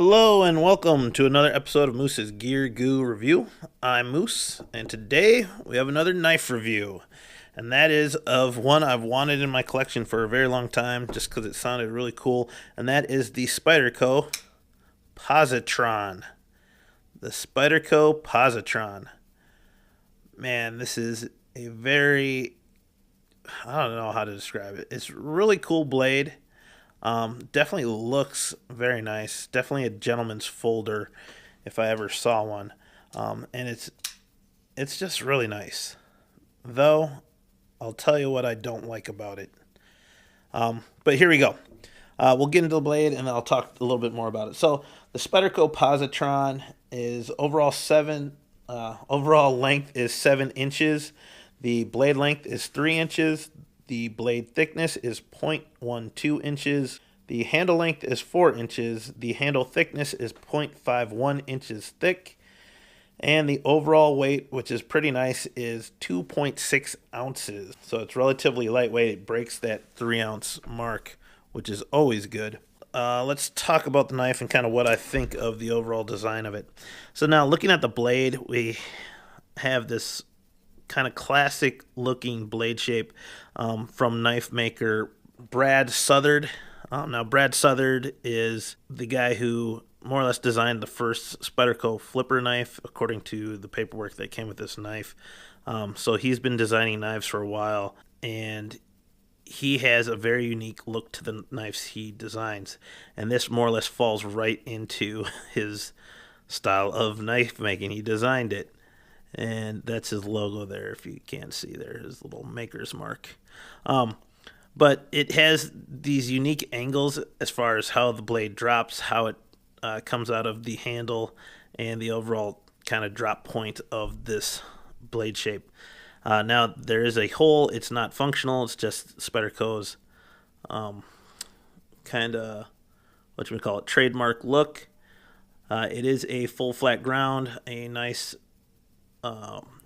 Hello and welcome to another episode of Moose's Gear Goo Review. I'm Moose, and today we have another knife review, and that is of one I've wanted in my collection for a very long time just because it sounded really cool, and that is the Spyderco Positron. The Spyderco Positron. Man, this is a very, I don't know how to describe it. It's a really cool blade. Definitely looks very nice. Definitely a gentleman's folder if I ever saw one. And it's just really nice. Though, I'll tell you what I don't like about it. But here we go. We'll get into the blade and then I'll talk a little bit more about it. So the Spyderco Positron is overall length is 7 inches. The blade length is 3 inches. The blade thickness is 0.12 inches. The handle length is 4 inches. The handle thickness is 0.51 inches thick. And the overall weight, which is pretty nice, is 2.6 ounces. So it's relatively lightweight. It breaks that 3-ounce mark, which is always good. Let's talk about the knife and kind of what I think of the overall design of it. So now looking at the blade, we have this kind of classic looking blade shape from knife maker Brad Southard. Now Brad Southard is the guy who more or less designed the first Spyderco flipper knife according to the paperwork that came with this knife. So he's been designing knives for a while, and he has a very unique look to the knives he designs, and this more or less falls right into his style of knife making. He designed it, and that's his logo there, if you can't see there, his little maker's mark. But it has these unique angles as far as how the blade drops, how it comes out of the handle, and the overall kind of drop point of this blade shape. Now, there is a hole. It's not functional. It's just Spyderco's kind of, what you would call it, trademark look. It is a full flat ground, a nice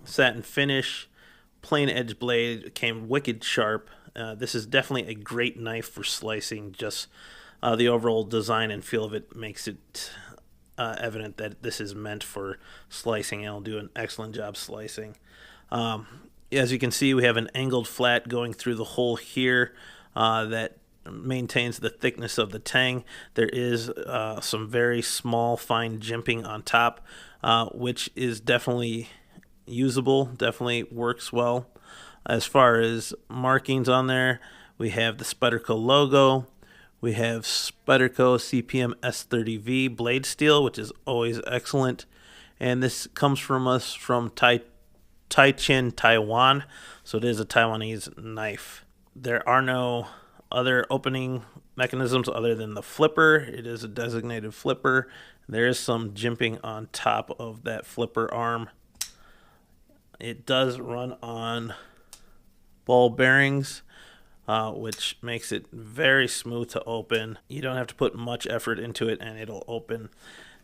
satin finish, plain edge blade, came wicked sharp. This is definitely a great knife for slicing. Just the overall design and feel of it makes it evident that this is meant for slicing, and it'll do an excellent job slicing. As you can see, we have an angled flat going through the hole here that maintains the thickness of the tang. There is some very small, fine jimping on top, which is definitely usable, definitely works well. As far as markings on there, we have the Spyderco logo. We have Spyderco CPM S30V blade steel, which is always excellent. And this comes from us from Taichin, Taiwan. So it is a Taiwanese knife. There are no other opening mechanisms other than the flipper. It is a designated flipper. There is some jimping on top of that flipper arm. It does run on ball bearings, which makes it very smooth to open. You don't have to put much effort into it and it'll open.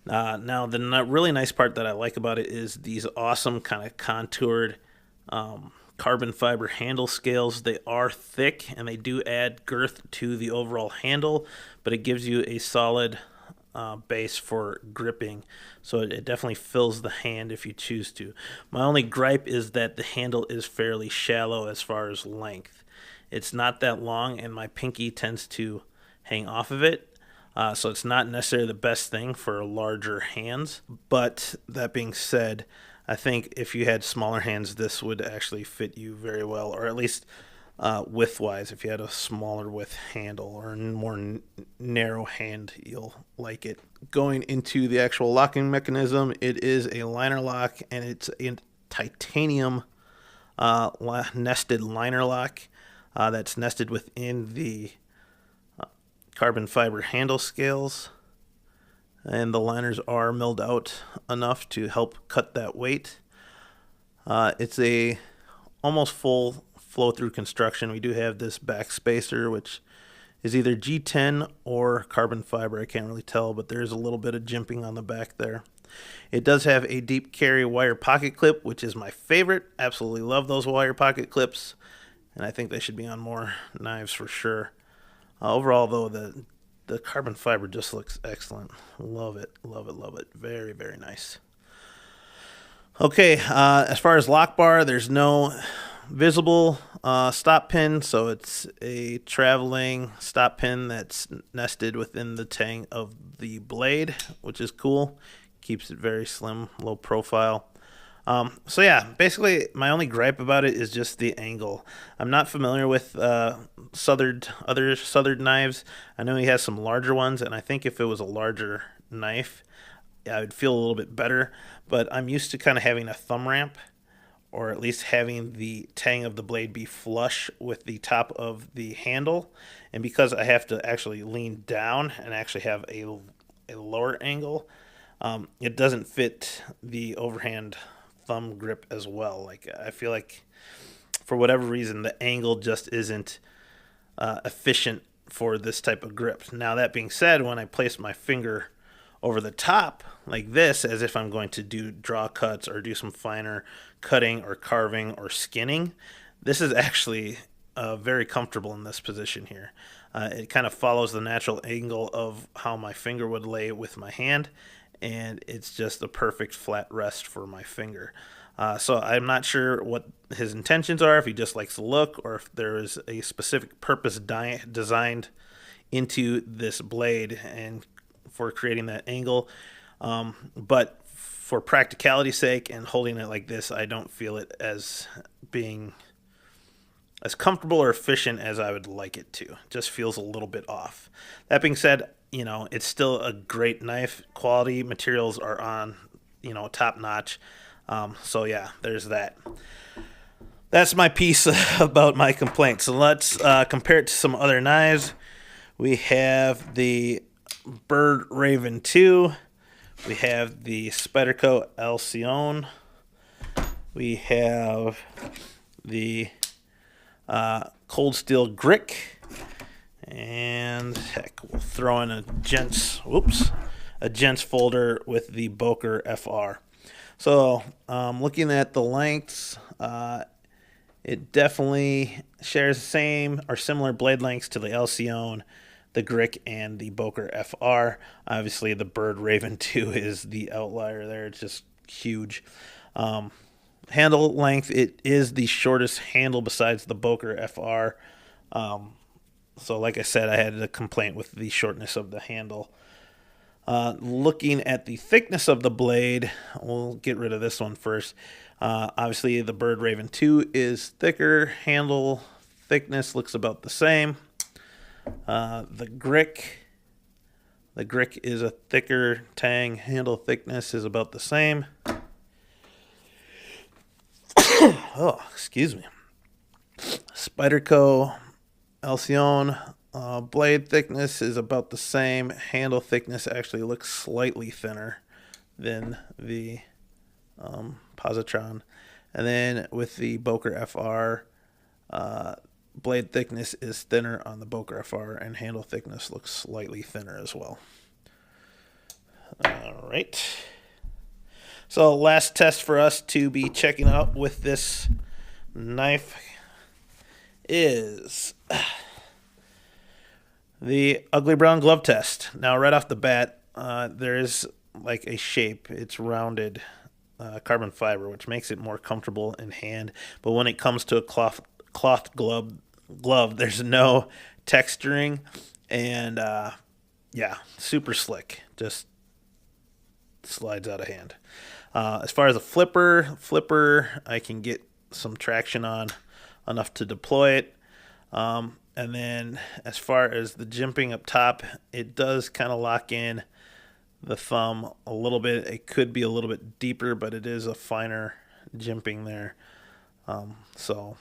Now, the really nice part that I like about it is these awesome kind of contoured carbon fiber handle scales. They are thick and they do add girth to the overall handle, but it gives you a solid base for gripping, so it definitely fills the hand if you choose to. My only gripe is that the handle is fairly shallow as far as length. It's not that long, and my pinky tends to hang off of it, so it's not necessarily the best thing for larger hands. But that being said, I think if you had smaller hands, this would actually fit you very well, or at least width-wise. If you had a smaller width handle or more narrow hand, you'll like it. Going into the actual locking mechanism, it is a liner lock, and it's a titanium nested liner lock that's nested within the carbon fiber handle scales, and the liners are milled out enough to help cut that weight. It's a almost full flow-through construction. We do have this back spacer, which is either G10 or carbon fiber. I can't really tell, but there's a little bit of jimping on the back there. It does have a deep carry wire pocket clip, which is my favorite. Absolutely love those wire pocket clips, and I think they should be on more knives for sure. Overall, though, the the carbon fiber just looks excellent. Love it, love it, love it. Very, very nice. Okay, as far as lock bar, there's no visible stop pin, so it's a traveling stop pin that's nested within the tang of the blade, which is cool. Keeps it very slim, low profile. So yeah, basically my only gripe about it is just the angle. I'm not familiar with other Southern knives. I know he has some larger ones, and I think if it was a larger knife, I would feel a little bit better. But I'm used to kind of having a thumb ramp, or at least having the tang of the blade be flush with the top of the handle. And because I have to actually lean down and actually have a lower angle, it doesn't fit the overhand thumb grip as well. Like, I feel like for whatever reason the angle just isn't efficient for this type of grip. Now, that being said, when I place my finger over the top like this, as if I'm going to do draw cuts or do some finer cutting or carving or skinning, this is actually very comfortable in this position here. It kind of follows the natural angle of how my finger would lay with my hand, and it's just a perfect flat rest for my finger. So I'm not sure what his intentions are, if he just likes the look, or if there is a specific purpose designed into this blade and for creating that angle. But for practicality's sake and holding it like this, I don't feel it as being as comfortable or efficient as I would like it to. It just feels a little bit off. That being said, it's still a great knife. Quality materials are on, top notch. So yeah, there's that. That's my piece about my complaint. So let's compare it to some other knives. We have the Bird Raven 2. We have the Spyderco Alcyon. We have the Cold Steel Grick. And heck, we'll throw in a gents folder with the Boker FR. So looking at the lengths, it definitely shares the same or similar blade lengths to the Alcyon, the Grick, and the Boker FR. Obviously, the Bird Raven 2 is the outlier there. It's just huge. Handle length, it is the shortest handle besides the Boker FR. So like I said, I had a complaint with the shortness of the handle. Looking at the thickness of the blade, we'll get rid of this one first. Obviously, the Bird Raven 2 is thicker. Handle thickness looks about the same. The Grick is a thicker tang. Handle thickness is about the same. Oh, excuse me. Spyderco Alcyon, blade thickness is about the same. Handle thickness actually looks slightly thinner than the Positron. And then with the Boker FR, blade thickness is thinner on the Boker FR, and handle thickness looks slightly thinner as well. All right. So last test for us to be checking out with this knife is the ugly brown glove test. Now, right off the bat, there is like a shape. It's rounded carbon fiber, which makes it more comfortable in hand. But when it comes to a cloth glove, there's no texturing, and yeah, super slick. Just slides out of hand. As far as a flipper, I can get some traction on enough to deploy it. And then as far as the jimping up top, it does kind of lock in the thumb a little bit. It could be a little bit deeper, but it is a finer jimping there. So,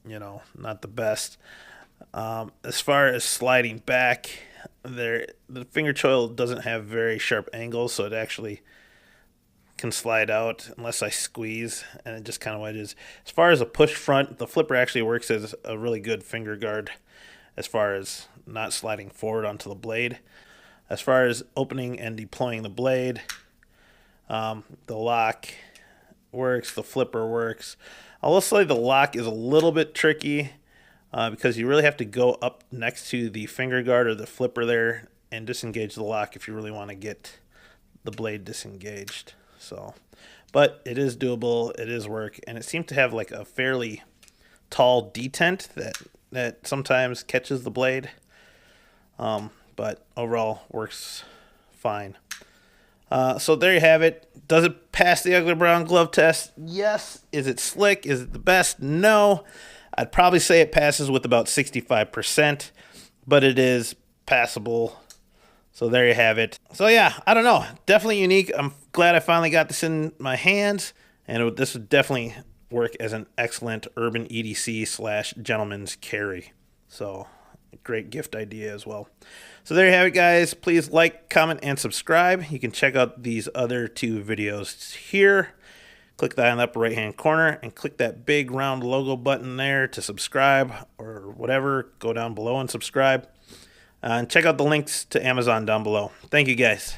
not the best. As far as sliding back, the finger choil doesn't have very sharp angles, so it actually can slide out unless I squeeze, and it just kind of wedges. As far as a push front, the flipper actually works as a really good finger guard as far as not sliding forward onto the blade. As far as opening and deploying the blade, the lock works, the flipper works. I will say the lock is a little bit tricky because you really have to go up next to the finger guard or the flipper there and disengage the lock if you really want to get the blade disengaged. So, but it is doable, it is work, and it seems to have like a fairly tall detent that sometimes catches the blade. But overall works fine. So there you have it. Does it pass the ugly brown glove test? Yes. Is it slick? Is it the best? No. I'd probably say it passes with about 65%, but it is passable. So there you have it. So yeah, I don't know. Definitely unique. I'm glad I finally got this in my hands, and this would definitely work as an excellent urban EDC / gentleman's carry. So great gift idea as well. So there you have it, guys. Please like, comment, and subscribe. You can check out these other 2 videos here. Click that in the upper right hand corner and click that big round logo button there to subscribe, or whatever. Go down below and subscribe. And check out the links to Amazon down below. Thank you, guys.